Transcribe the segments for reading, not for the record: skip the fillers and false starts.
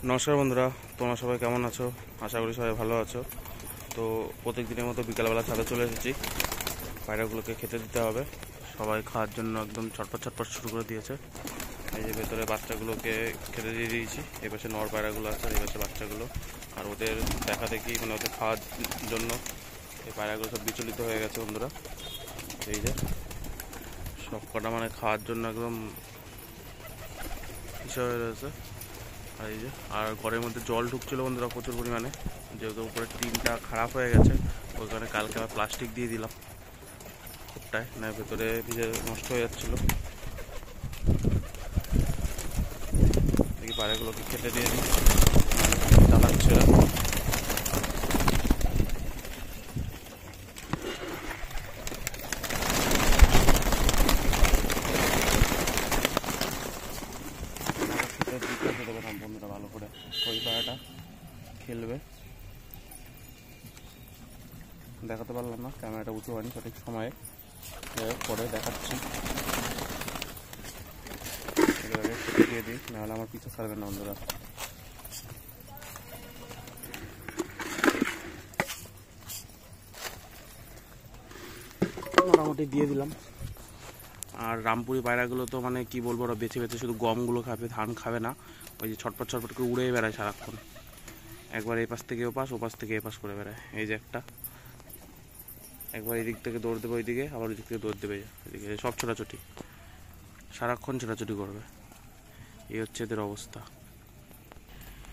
নমস্কার বন্ধুরা, তোমরা সবাই কেমন আছো? আশা করি সবাই ভালো আছো। তো প্রত্যেক দিনের মতো বিকালবেলা ছাদে চলে এসেছি। পায়রাগুলোকে খেতে দিতে হবে। সবাই খাওয়ার জন্য একদম ছটপট ছটপট শুরু করে দিয়েছে। এই যে ভেতরে বাচ্চাগুলোকে খেতে দিয়ে দিয়েছি। এই পাশে নর পায়রাগুলো আছে, এই পাশে বাচ্চাগুলো। আর ওদের দেখা দেখি মানে ওদের খাওয়ার জন্য এই পায়রাগুলো সব বিচলিত হয়ে গেছে বন্ধুরা। এই যে সব কটা মানে খাওয়ার জন্য একদম হিসাব হয়ে রয়েছে। আর এই যে আর ঘরের মধ্যে জল ঢুকছিল বন্ধুরা প্রচুর পরিমাণে, যেহেতু উপরে টিনটা খারাপ হয়ে গেছে ওই কারণে কালকে আবার প্লাস্টিক দিয়ে দিলাম খুবটায়, না ভেতরে ভিজে নষ্ট হয়ে যাচ্ছিল। দেখি পায়রাগুলোকে খেতে দিয়ে দিই, চালাচ্ছে বন্ধুরা। ভালো করে ওই পায়রাটা খেলবে, দেখাতে পারলাম না, ক্যামেরাটা উঁচু হয়নি সঠিক সময়ে, পরে দেখাচ্ছি। এবারে খেতে দিয়ে দিই, নাহলে আমার পিছু ছাড়বে না বন্ধুরা। মোটামুটি দিয়ে দিলাম। আর রামপুরি পায়রাগুলো তো মানে কি বলবো, ওরা বেছে বেছে শুধু গমগুলো খাবে, ধান খাবে না। ওই যে ছটপট ছটপট করে উড়ে বেড়ায় সারাক্ষণ, একবার এই পাশ থেকে ও পাশ থেকে এ পাশ করে বেড়ায়। এই যে একটা, একবার এদিক থেকে দৌড় দেবে ওইদিকে, আবার ওই দিক থেকে দৌড় দেবে এদিকে, সব ছোটাছুটি, সারাক্ষণ ছোটাছুটি করবে। এই হচ্ছে এদের অবস্থা।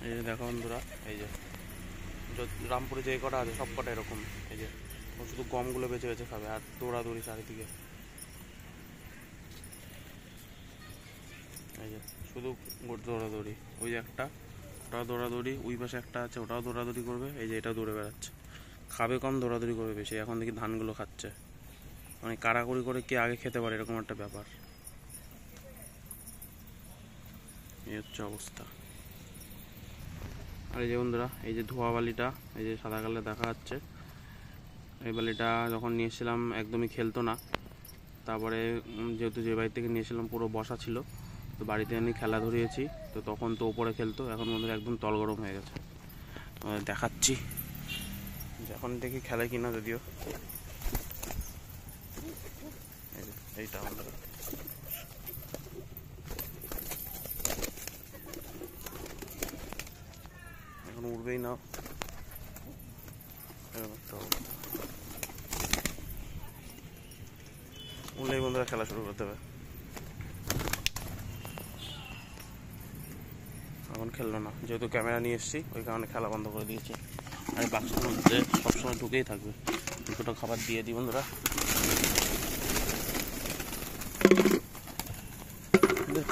এই যে দেখো বন্ধুরা, এই যে রামপুরে যে কটা আছে সব কটা এরকম। এই যে শুধু গমগুলো বেছে বেছে খাবে আর দৌড়াদৌড়ি চারিদিকে। এই যে শুধু দৌড়াদৌড়ি। ওই যে একটা, ওটাও দৌড়াদৌড়ি, ওই পাশে একটা আছে ওটাও দৌড়াদৌড়ি করবে। এই যে এটাও দৌড়ে বেড়াচ্ছে, খাবে কম দৌড়াদৌড়ি করবে বেশি। এখন দেখি ধানগুলো খাচ্ছে, মানে কাড়াকুড়ি করে কে আগে খেতে পারে এরকম একটা ব্যাপার। এই হচ্ছে অবস্থা। আর এই যে বন্ধুরা, এই যে ধোয়া বালিটা, এই যে সাদা কালার দেখা যাচ্ছে, এই বালিটা যখন নিয়ে এসেছিলাম একদমই খেলতো না। তারপরে যেহেতু যে বাড়ি থেকে নিয়েছিলাম পুরো বসা ছিল, তো বাড়িতে এনে খেলা ধরিয়েছি, তো তখন তো ওপরে খেলতো। এখন বন্ধুরা একদম তল গরম হয়ে গেছে। দেখাচ্ছি যখন দেখি খেলে কিনা, যদিও এইটা বন্ধুরা এখন উঠবেই না, উঠলেই বন্ধুরা খেলা শুরু করতে হবে। এখন খেললো না, যেহেতু ক্যামেরা নিয়ে এসেছি ওই কারণে খেলা বন্ধ করে দিয়েছি। আর বাক্সের মধ্যে সবসময় ঢুকেই থাকবে। দুটো খাবার দিয়ে দিই বন্ধুরা।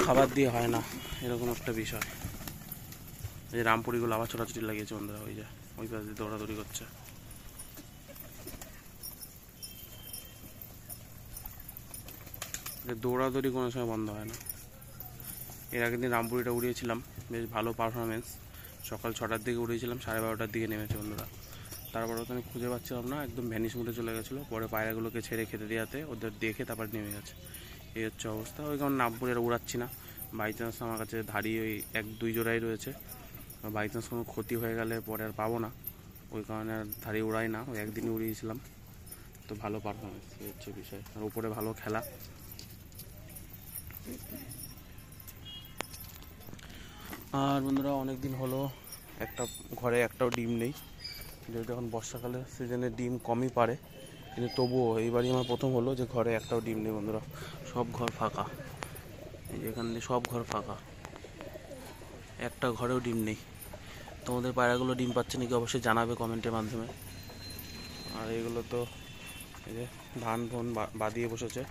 খাবার দিয়ে হয় না, এরকম একটা বিষয়। এই যে রামপুরিগুলো আবার ছোটাছুটি লাগিয়েছে বন্ধুরা, ওই যে ওই পাশ দিয়ে দৌড়াদৌড়ি করছে। দৌড়াদৌড়ি কোনো সময় বন্ধ হয় না। এর আগের দিন রামপুরিটা উড়িয়েছিলাম, বেশ ভালো পারফরমেন্স। সকাল 6টার দিকে উড়িয়েছিলাম, 12:30টার দিকে নেমেছে বন্ধুরা। তারপরে তো আমি খুঁজে পাচ্ছিলাম না, একদম ভ্যানিশ মুডে চলে গেছিলো। পরে পায়রাগুলোকে ছেড়ে খেতে দেওয়াতে ওদের দেখে তারপর নেমে গেছে। এই হচ্ছে অবস্থা। ওই কারণে রামপুরের উড়াচ্ছি না। বাই চান্স আমার কাছে ধাড়ি ওই 1-2 জোড়াই রয়েছে, বাই চান্স কোনো ক্ষতি হয়ে গেলে পরে আর পাবো না, ওই কারণে আর ধাড়ি উড়াই না। ওই একদিনই উড়িয়েছিলাম, তো ভালো পারফরমেন্স, এই হচ্ছে বিষয়। আর উপরে ভালো খেলা। আর বন্ধুরা অনেক দিন হলো একটা ঘরে একটাও ডিম নেই, যেহেতু এখন বর্ষাকালের সিজনে ডিম কমই পারে, কিন্তু তবুও এইবারই আমার প্রথম হলো যে ঘরে একটাও ডিম নেই বন্ধুরা। সব ঘর ফাঁকা, এই যে এখান দিয়ে সব ঘর ফাঁকা, একটা ঘরেও ডিম নেই। তোমাদের পায়রাগুলো ডিম পাচ্ছে নাকি অবশ্যই জানাবে কমেন্টের মাধ্যমে। আর এগুলো তো এই যে ধান ফোন বাঁধিয়ে বসেছে,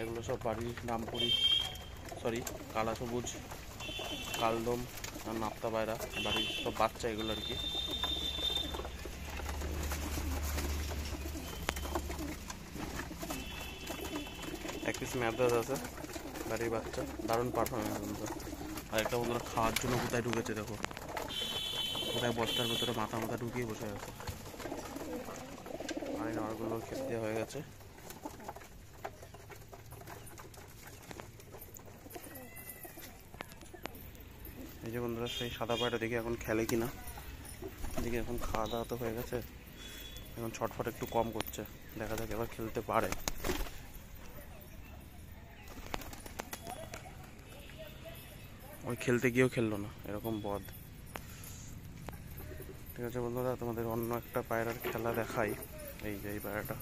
এগুলো সব বাড়ির রামপুরি, সরি কালা সবুজ, কালদম আর নাপ্তা পায়রা, বাড়ির সব বাচ্চা এগুলো আর কি। এক পিস ম্যাদাস আছে বাড়ির বাচ্চা, দারুণ পারফরমেন্স বন্ধুরা। আর একটা বন্ধুরা খাওয়ার জন্য কোথায় ঢুকেছে দেখো, কোথায় বস্তার ভেতরে মাথা ঢুকিয়ে বসে আছে। আর এই নরগুলো খেতে দেওয়া হয়ে গেছে। এই যে বন্ধুরা সেই সাদা পায়রা দেখি এখন খেলে কিনা। দেখি এখন খাওয়া দাওয়া তো হয়ে গেছে, এখন ছটফট একটু কম করছে, দেখা যাক এবার খেলতে পারে। ওই খেলতে গিয়েও খেললো না, এরকম বদ। ঠিক আছে বন্ধুরা, তোমাদের অন্য একটা পায়রার খেলা দেখাই। এই যে এই পায়রাটা,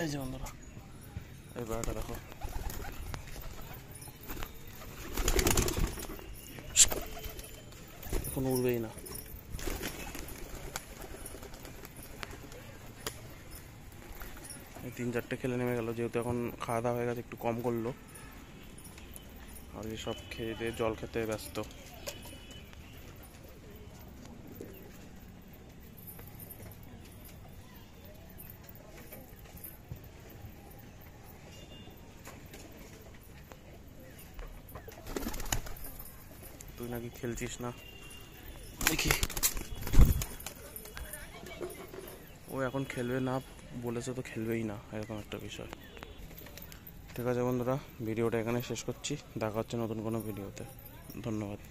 এই যে বন্ধুরা এই পায়রাটা দেখো, এখন উড়বেই না। এই 3-4টে খেলে নেমে গেল, যেহেতু এখন খাওয়া দাওয়া হয়ে গেছে একটু কম করলো, আর সব খেয়ে দিয়ে জল খেতে ব্যস্ত। তুই নাকি খেলছিস না, দেখি ও এখন খেলবে না বলেছে তো খেলবেই না, এরকম একটা বিষয়। ঠিক আছে বন্ধুরা, ভিডিওটা এখানে শেষ করছি, দেখা হচ্ছে নতুন কোনো ভিডিওতে। ধন্যবাদ।